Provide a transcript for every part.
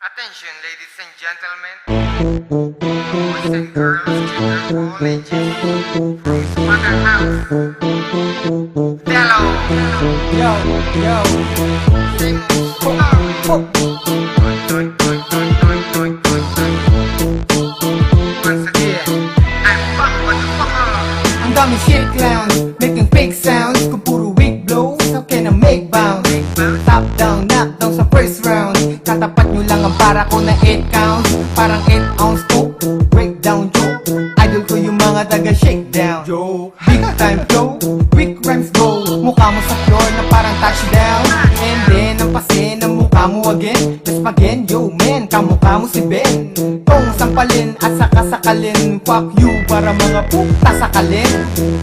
Attention, ladies and gentlemen, boys and girls, children of all ages, from Summer House, Hello, Yo, sing story. Once again, I'm back, motherfucker. ang dami shit clowns, making fake sounds. Kung puro weak blows, how can I make bounce? Top down, knock down sa first round. Katapat nyo lang ang para ko na 8 counts. Parang 8 ounce coke, breakdown joke. Idol ko yung mga taga shakedown. Big time flow, quick rhymes go. Mukha mo sa floor na parang touchdown. And then, ang pasin ang mukha mo again. Just again, yo man, kamukha mo si Ben. Tong sampalin at saka sakalin. Fuck you para mga puta sakalin.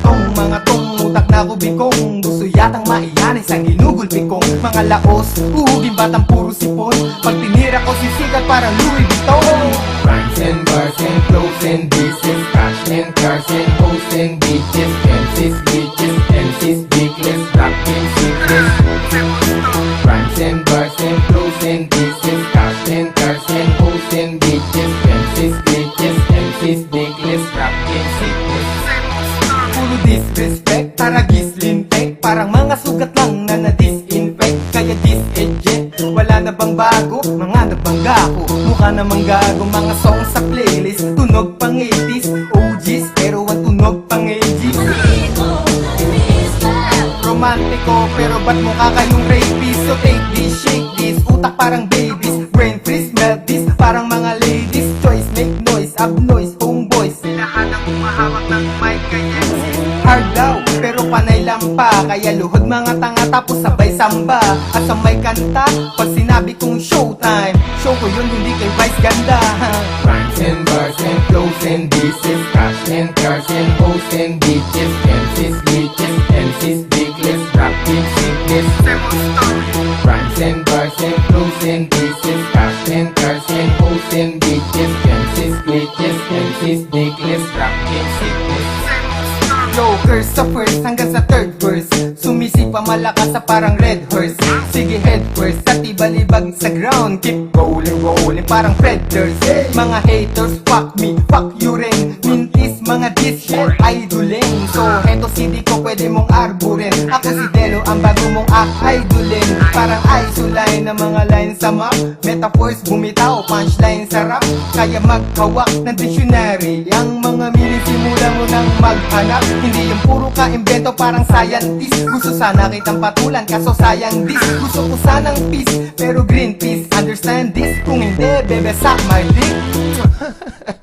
Tong mga tong utak na kubikong. Gusto yatang maiyanay sa ginugulpi kong mga laos. Uhugin batang puro sipon. Pag tinira ko sisikat parang Louis Vuitton. Rhymes and bars and flows and disses. Cash and cars and hoes and bitches. MCs, bitches, MCs, bigless, rockin' secrets. Rhymes and bars and flows and disses. Cash and cars and hoes and bitches. MCs, bitches, MCs, bigless, rockin' secrets. Puro disrespect, tara gislintek. Parang mga sugat lang na na-disinfect. Kaya dis-eject, wala na bang bago? Mga nabangga ko, mukha namang gago. Mga songs sa playlist, tunog pang 80s OGs, pero ang tunog pang 80s. Romantiko, pero ba't mukha kayong rapist? So take this, shake this, utak parang babies. Brain freeze, melt this, parang mga ladies. Choice, make noise, up noise, homeboys. Lahat ang umahawak ng mic kaya Hard daw, pero panay lang pa. Kaya luhod mga tanga tapos sabay samba. At sa may kanta, pag sinabi kong showtime, show ko yun hindi kay Vice ganda. Rhymes and bars and flows and disses. Cash and cars and hoes and bitches. MCs, bitches, MCs, bigless, rockin' sickness. Rhymes and bars and flows and disses. Cash and cars and hoes and bitches. MCs, bitches, MCs, bigless, rockin' sickness. Jokers sa first hanggang sa third verse. Sumisip pa malakas sa parang red horse. Sige head first at ibalibag sa ground. Keep rolling, rolling parang Freders. Mga haters, fuck me, fuck you rin. Mintis, mga diss shit, idolin. So heto CD ko pwede mong arburin. Ako si Delo, ang bago mong idolin. Parang isoline na mga lines sa map. Metaphors bumitaw, punchline sa rap. Kaya maghawak ng dictionary. Ang mga minisimula mo nang maghanap. Hindi yung puro ka-invento parang scientist. Gusto sana kitang patulan kaso sayang this. Gusto ko sanang peace pero green peace. Understand this? Kung hindi, bebe suck my dick.